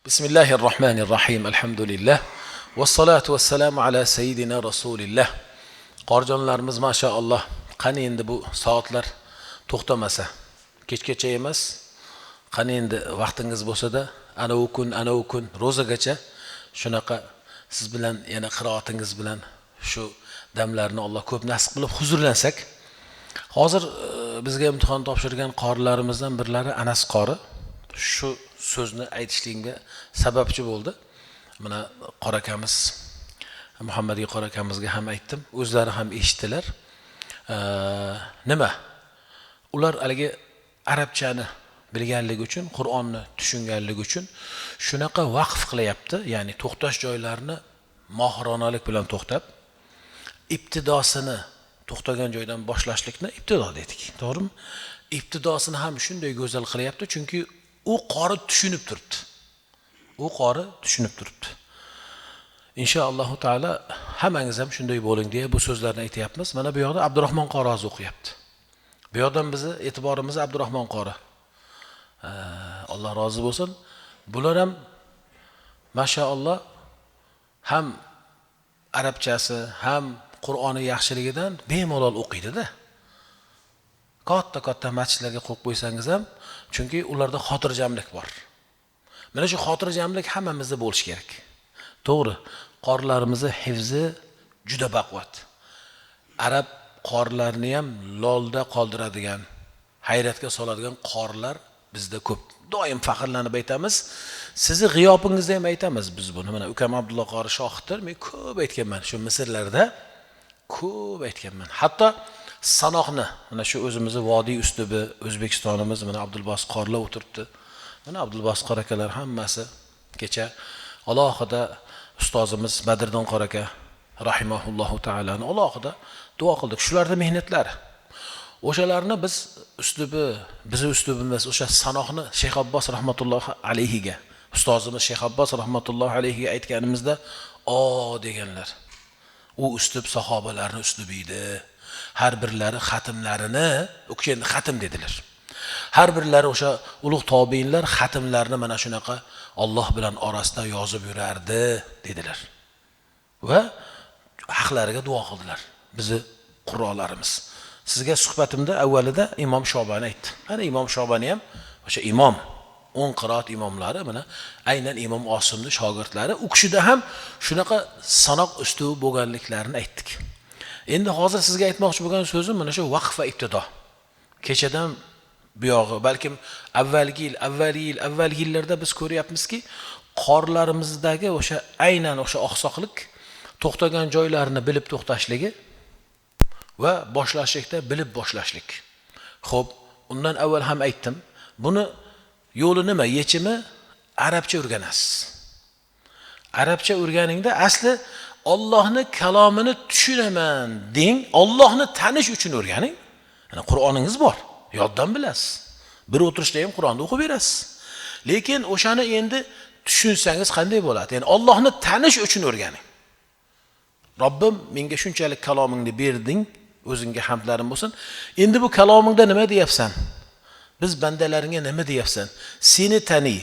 Bismillahirrahmanirrahim. Alhamdulillah. Vassalatu vassalamu ala sayyidina Rasulillah. Qorjonlarimiz maşallah. Qani endi bu soatlar to'xtamasa, kechgacha emas. Qani endi vaqtingiz bo'lsa-da, ana u kun ro'zagacha shunaqa siz bilan yana qiroatingiz bilan shu damlarni Alloh ko'p nasib qilib huzurlansak. Hozir bizga imtihon topshirgan qorilarimizdan birlari Anas qori shu so'zni aytishligimga sababchi bo'ldi. Mana qorakamiz Muhammadiy qorakamizga ham aytdim, o'zlari ham eshitdilar. Nima? Ular haligi arabchani bilganligi uchun, Qur'onni tushunganligi uchun shunaqa vaqf qilyapti, ya'ni to'xtash joylarini mohironalik bilan to'xtab, ibtidosini to'xtagan joydan boshlashlikni ibtido dedik, to'g'rimi? Ibtidosini ham shunday go'zal qilyapti, chunki u qori tushunib turibdi. Inshaalloh taolo hammangiz ham shunday bo'ling deya bu so'zlarni aytayapmiz. Mana bu yoqda Abdurahmon qori o'qiyapti. Bu yoqdan bizni e'tiborimiz Abdurahmon qori. Alloh rozi bo'lsin. Bular ham mashaalloh ham arabchasi, ham Qur'oni yaxshiligidan bemalol o'qiydi-da. Katta masjidlarga qo'yib qo'ysangiz ham, chunki ularda xotirjamlik bor. Mana shu xotirjamlik hammamizda bo'lishi kerak. To'g'ri, qorilarimizni hifzi juda baquvvat. Arab qorilarini ham lolda qoldiradigan, hayratga soladigan qorilar bizda ko'p. Doim faxrlanib aytamiz. Sizni g'iyobingizda ham aytamiz biz buni. Mana ukam Abdulloh qori shohiddir. Men ko'p aytganman shu Misrlarda. Ko'p aytganman. Hatto sanoqni, mana shu o'zimizni vodiy ustubi O'zbekistonimiz, mana Abdulbos qorlar o'tiribdi. Mana Abdulbos qor akalar hammasi kecha alohida ustozimiz Badriddin qor aka rahimahullohu taolani alohida duo qildik. Shularning mehnatlari. O'shalarni biz bizni ustubimiz o'sha sanoqni Shayx Abbos rahmatullohi alayhiga, ustozimiz Shayx Abbos rahmatullohi alayhiga aytganimizda deganlar. U ustub sahobalarning ustubi edi. Har birlari xatmlarini, o'qishni xatm dedilar. Har birlari o'sha ulug' tobiinlar xatmlarini mana shunaqa Alloh bilan orasida yozib yurardi dedilar. Va haqlariga duo qildilar bizni qur'onlarimiz. Sizga suhbatimda avvalida Imom Shobani aytdim. Mana Imom Shobani ham o'sha imom, 10 qiroat imomlari, mana aynan Imom Osimning shogirdlari, u kishida ham shunaqa sanoq ustubi bo'lganliklarini aytdik. Endi hozir sizga aytmoqchi bo'lgan so'zim mana shu vaqf va ibtido. Kechadan bu yog'i, balkim avvalgi yillarda biz ko'ryapmizki, qorlarimizdagi o'sha aynan o'sha oqsoqlik to'xtagan joylarini bilib to'xtashligi va boshlashlikda bilib boshlashlik. Xo'p, undan avval ham aytdim. Buni yo'li nima? Yechimi arabcha o'rganasiz. Arabcha o'rganingda asli Allohning kalomini tushunaman deng, Allohni tanish uchun o'rganing. Mana Qur'oningiz bor, yoddan bilasiz. Bir o'tirishda ham Qur'onni o'qib berasiz. Lekin o'shani endi tushunsangiz qanday bo'ladi? Ya'ni Allohni tanish uchun o'rganing. Robbim menga shunchalik kalomingni berding, o'zingga hamdlarim bo'lsin. Endi bu kalomingda nima deyapsan? Biz bandalaringga nima deyapsan? Seni taniy,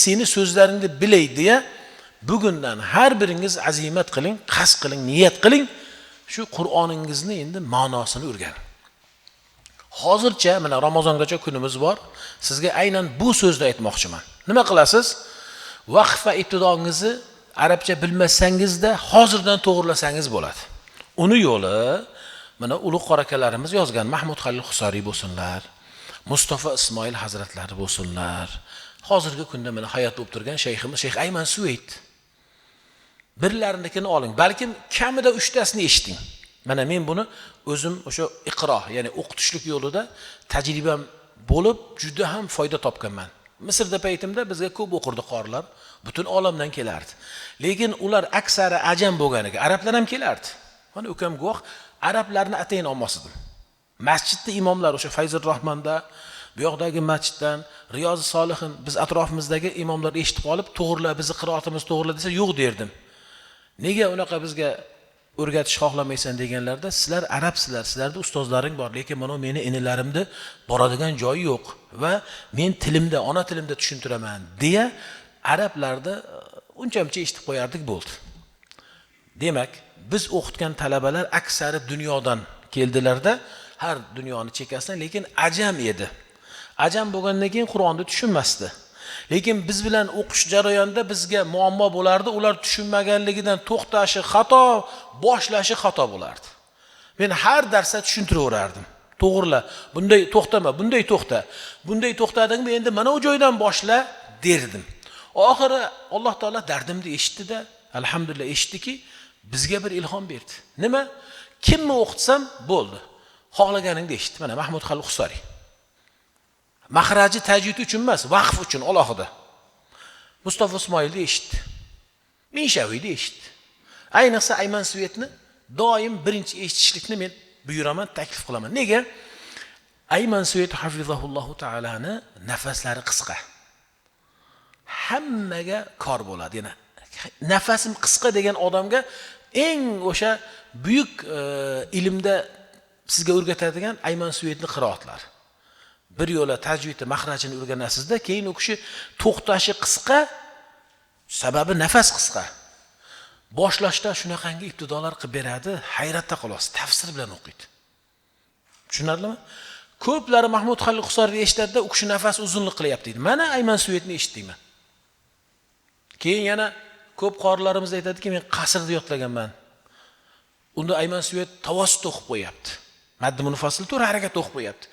seni so'zlaringni bilay deya bugundan har biringiz azimat qiling, qasd qiling, niyat qiling. Shu Qur'oningizni endi ma'nosini o'rganing. Hozircha mana Ramazongacha kunimiz bor. Sizga aynan bu so'zni aytmoqchiman. Nima qilasiz? Vaqf va ibtidongizni arabcha bilmasangizda hozirdan to'g'rilasangiz bo'ladi. Uni yo'li mana ulug' qorakalarimiz yozgan, Mahmud Xalil Husariy bo'lsinlar, Mustafa Ismoil hazratlari bo'lsinlar. Hozirgi kunda mana hayot bo'lib turgan shayximiz Shayx Ayman Suveyd. Birlarinikini oling, balkim kamida 3 tasini eshiting. Mana men buni o'zim o'sha iqro, ya'ni o'qitishlik yo'lida tajribam bo'lib juda ham foyda topganman. Misrda paytimda bizga ko'p o'qirdi qorilar, butun olamdan kelardi. Lekin ular aksari ajam bo'lganiga arablar ham kelardi. Mana ukam guvoh, arablarni atayin olmasdim. Masjidda imomlar o'sha Fayzur Rahmonda, bu yoqdagi masjiddan Riyoz Solihin biz atrofimizdagi imomlar eshitib qolib, to'g'rilar, bizni qiroatimiz to'g'rilar desa, yo'q derdim. Nega unaqa bizga o'rgatish xohlamaysan deganlarda, sizlar arabsizlar, sizlarda ustozlaring bor, lekin mana meni inilarimda boradigan joyi yo'q va men tilimda, ona tilimda tushuntiraman deya arablarda uncha-muncha eshitib qo'yardik bo'ldi. Demak, biz o'qitgan talabalar aksari dunyodan keldilarda, har dunyoni chekkasidan, lekin ajam edi. Ajam bo'lgandan keyin Qur'onni tushunmasdi. Lekin biz bilan o'qish jarayonida bizga muammo bo'lardi, ular tushunmaganligidan to'xtashi xato, boshlashi xato bo'lardi. Men har darsda tushuntiraverardim. To'g'rila, bunday to'xtama, bunday to'xta. Bunday to'xtadingmi, endi mana u joydan boshla derdim. Oxiri Alloh taolo dardimni eshitdi-da, alhamdulillah eshitdiki, bizga bir ilhom berdi. Nima? Kimni o'qitsam bo'ldi. Xohlaganingni eshit. Mana Mahmud Xalil Husari. Mahraji tajvid uchun emas, vaqf uchun alohida. Mustafa Ismoilni eshitdi. Minshaviyni eshitdi. Ayniqsa Ayman Suyetni doim birinchi eshitishlikni men buyuraman, taklif qilaman. Nega? Ayman Suyet hafizahullohu taolani nafaslari qisqa. Hammaga kor bo'ladi. Yana nafasim qisqa degan odamga eng o'sha buyuk ilmda sizga o'rgatadigan Ayman Suyetni qiroatlari. Bir yo'la tajvidni mahrajini o'rganasizda, keyin u kishi to'xtashi qisqa, sababi nafas qisqa. Boshlashda shunaqangi ibtidolar qilib beradi, hayratda qolasiz, tafsir bilan o'qiydi. Tushunarlimi? Ko'plari Mahmud Xalil Husarni eshitadi-da, u kishi nafas uzunlik qilyapti deydi. Mana Ayman Suyetni eshitdingman. Keyin yana ko'p qorilarimiz aytadiki, men qasrda yodlaganman. Unda Ayman Suyet tavassut o'qib qo'yapti. Maddi munfasil tur harakat o'qib qo'yapti.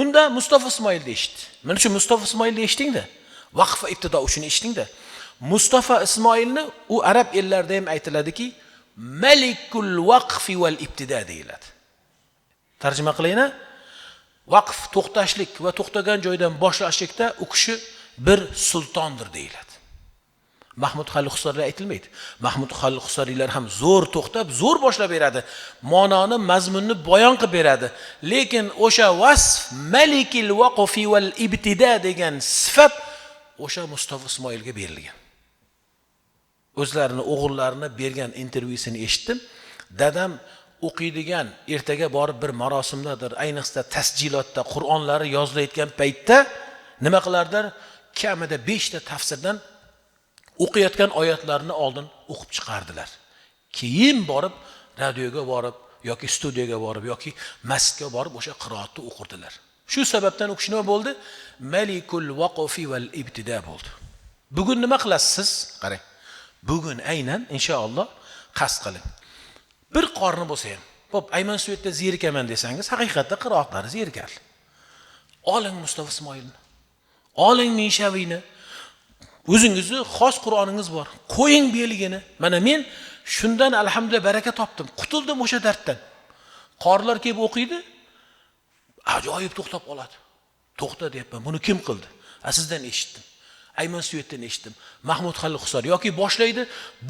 Unda Mustafa Ismoilni eshitdi. Mana shu Mustafa Ismoilni eshitdingda, vaqf ibtido uchun eshitdingda. Mustafa Ismoilni u arab ellarida ham aytiladiki, Malikul vaqfi val ibtida deyiladi. Tarjima qilayina, vaqf to'xtashlik va to'xtagan joydan boshlashlikda u kishi bir sultondir deyiladi. Mahmud Xalil Husari aytilmaydi. Mahmud Xalil Husarilar ham zo'r to'xtab, zo'r boshlab beradi. Ma'noni, mazmunni bayon qilib beradi. Lekin o'sha vasf Malikil vaqfi val ibtida degan sifat o'sha Mustafa Ismoilga berilgan. O'zlarini o'g'illarini bergan intervyusini eshitdim. Dadam o'qiydigan, ertaga borib bir marosimdadir, ayniqsa tasjilotda Qur'onlari yozilayotgan paytda nima qilardilar? Kamida 5 ta tafsirdan o'qiyotgan oyatlarni oldin o'qib chiqardilar. Keyin borib radioga borib yoki studiyaga borib yoki masjidga borib o'sha qiroatni o'qirdilar. Shu sababdan u kishi nima bo'ldi? Malikul vaqfi val ibtida bo'ldi. Bugun nima qilasiz? Qarang. Bugun aynan inshaalloh qasd qiling. Bir qorni bo'lsa ham, "Xo'p, Ayman Suyetda zerikaman" desangiz, haqiqatda qiroatlari zerikar. Oling Mustafa Ismoilni. Oling Minshaviyni. O'zingizni xos Qur'oningiz bor. Qo'ying beligini. Mana men shundan alhamdulillah baraka topdim. Qutuldim o'sha darddan. Qorlar kelib o'qiydi, ajoyib to'xtab qoladi. To'xta deyapman. Buni kim qildi? Sizdan eshitdim. Ayman Suyetdan eshitdim. Mahmud Xalil Husari yoki boshlaydi,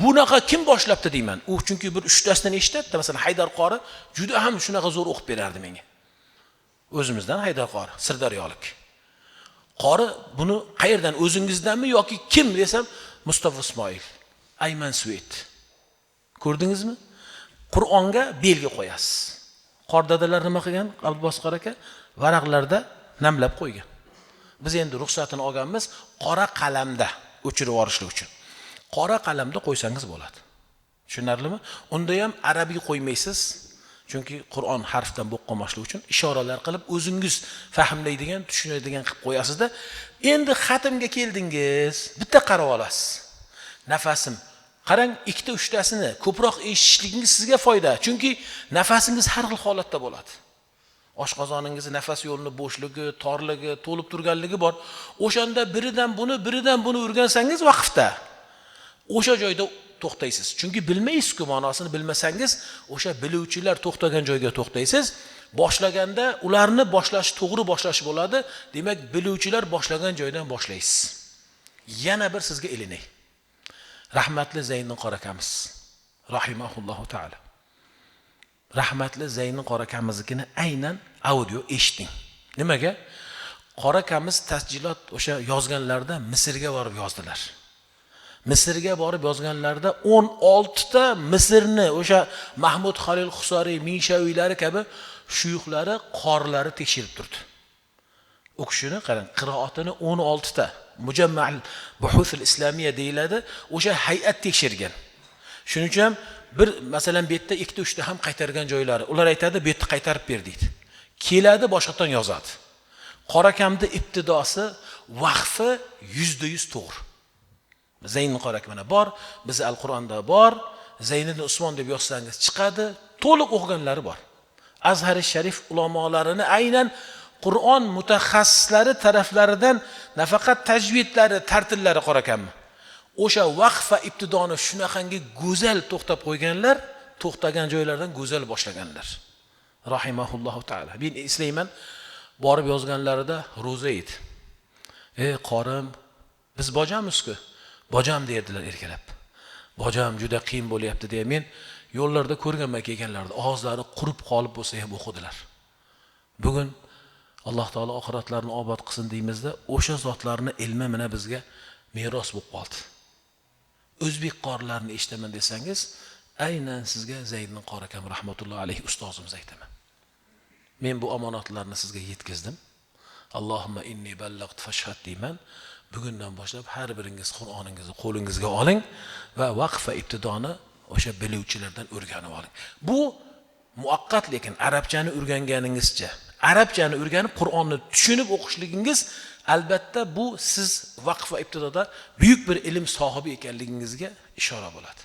bunaqa kim boshlabdi deyman. U chunki bir 3 tasidan eshitadi. Masalan, Haydar qori juda ham shunaqa zo'r o'qib berardi menga. O'zimizdan Haydar qori, Sirdaryolik. Qori buni qayerdan, o'zingizdanmi yoki kim desam, Mustafa Ismoil, Ayman Suyet. Ko'rdingizmi? Qur'onga belgi qo'yasiz. Qor dadalar nima qilgan? Qalbos qor aka varaqlarda namlab qo'ygan. Biz endi ruxsatini olganmiz qora qalamda o'chirib yorishlik uchun. Qora qalamda qo'ysangiz bo'ladi. Tushunarlimi? Unda ham arabiy qo'ymaysiz. Chunki Qur'on harfdan bo'lib qolmaslik uchun ishoralar qilib o'zingiz fahmlaydigan, tushunadigan qilib qo'yasizda. Endi xatmga keldingiz, bitta qarab olasiz. Nafasim. Qarang, 2-3 tasini ko'proq eshitishligingiz sizga foyda. Chunki nafasingiz har xil holatda bo'ladi. Oshqozoningizni nafas yo'lini bo'shligi, torligi, to'lib turganligi bor. O'shanda biridan buni o'rgansangiz vaqfda o'sha joyda to'xtaysiz. Chunki bilmaysiz-ku, ma'nosini bilmasangiz, o'sha biluvchilar to'xtagan joyga to'xtaysiz. Boshlaganda ularni boshlash to'g'ri boshlash bo'ladi. Demak, biluvchilar boshlagan joydan boshlaysiz. Yana bir sizga ilinay. Rahmatli Zaynning qorakamiz, rahimahullohu taala. Rahmatli Zaynning qorakamiznikini aynan audio eshiting. Nimaga? Qorakamiz tasjilot o'sha yozganlarda Misrga borib yozdilar. Misrga borib yozganlarda 16 ta Misrni o'sha Mahmud Xalil Husari, Minshaviylari kabi shuyuxlari, qorlari tekshirib turdi. O kishini qarang, qiroatini 16 ta. Mujammal buhuth al-islamiyya deyiladi. O'sha hay'at tekshirgan. Shuning uchun ham bir masalan bu yerda 2-3 ta ham qaytargan joylari. Ular aytadi, bu yerda qaytarib ber deydi. Keladi, boshqadan yozadi. Qorakamda ibtidosi vaqfi 100% to'g'ri. Zayn Qorak mana bor, biz Al-Qur'onda bor, Zayniddin Usmon deb yozsangiz chiqadi, to'liq o'qiganlari bor. Azhar-i Sharif ulamolarini aynan Qur'on mutaxassislari taraflaridan nafaqat tajvidlari, tartillari Qorakammi. O'sha vaqf va ibtidoni shunaqangi go'zal to'xtab qo'yganlar, to'xtagan joylardan go'zal boshlaganlar. Rahimahullohu taala. Men eslayman, borib yozganlarida ro'za edi. Qorim, biz bojamiz-ku. Bojam deydilar erkalab. Bojam juda qiyin bo'lyapti deya men yo'llarda ko'rganman kelganlarda, og'izlari qurib qolib bo'lsa ham o'qidilar. Bugun Alloh taolo oxiratlarini obod qilsin deymizda, o'sha zotlarning ilmi mana bizga meros bo'lib qoldi. O'zbek qorilarini eshitaman desangiz, aynan sizga Zaydin Qorakam rahmatullohi alayhi ustozimiz aytaman. Men bu omonatlarni sizga yetkazdim. Allohumma inni ballagt fashhad deyman. Bugundan boshlab har biringiz Qur'oningizni qo'lingizga oling va vaqf va ibtidoni o'sha biluvchilardan o'rganib oling. Bu muaqqat, lekin arabchani o'rganganingizcha, arabchani o'rganib Qur'onni tushunib o'qishligingiz albatta bu siz vaqf va ibtidoda buyuk bir ilm sohibi ekanligingizga ishora bo'ladi.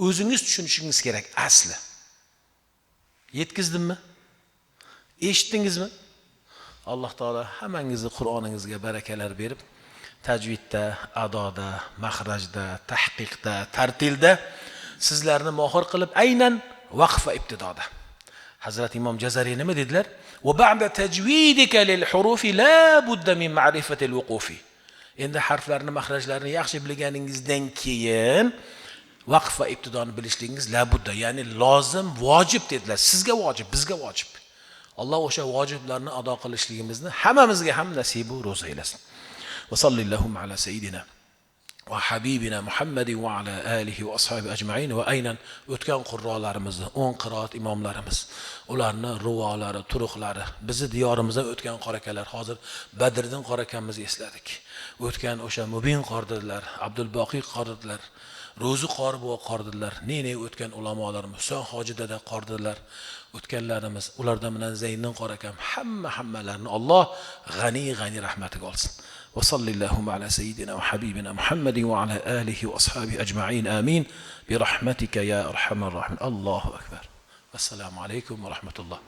O'zingiz tushunishingiz kerak asli. Yetkizdimmi? Eshitdingizmi? Alloh taolo hammangizni Qur'oningizga barakalar berib, tajvidda, adoda, maxrajda, tahqiqda, tartilda sizlarni mohir qilib aynan vaqf va ibtidoda. Hazrat Imom Jazari nima dedilar? "Va ba'da tajvidika lil hurufi la budda min ma'rifati al-wuqufi." Endi harflarni, maxrajlarini yaxshi bilganingizdan keyin vaqf va ibtidoni bilishligingiz la budda, ya'ni lozim, vojib dedilar. Sizga vojib, bizga vojib. Alloh o'sha vojiblarni ado qilishligimizni hammamizga ham nasibu ro'za aylasin. Va sallallohu ala sayyidina va habibina Muhammadi va ala alihi va ashabi ajma'in. Va aynan o'tgan qurrolarimizni, 10 qiroat imomlarimiz, ularni rivolari, turuqlari, bizni diyorimizdan o'tgan qorakalar, hozir Badriddin qorakamizni esladik. O'tgan o'sha Mubin qordilar, Abdul Boqiy qordilar, Ro'zi qori bo'va qordilar, ne o'tgan ulamolarimiz, Husayn hoji dada qordilar, o'tganlarimiz, ulardan bilan Zayniddin Qorakam hammalarni Alloh g'ani rahmatiga olsin. Va sallallohu ala sayyidina va habibina Muhammadin va ala alihi va ashabi ajma'in. Amin. Bi rahmatika ya arhamar rahimin. Allohu akbar. Assalomu alaykum va rahmatulloh.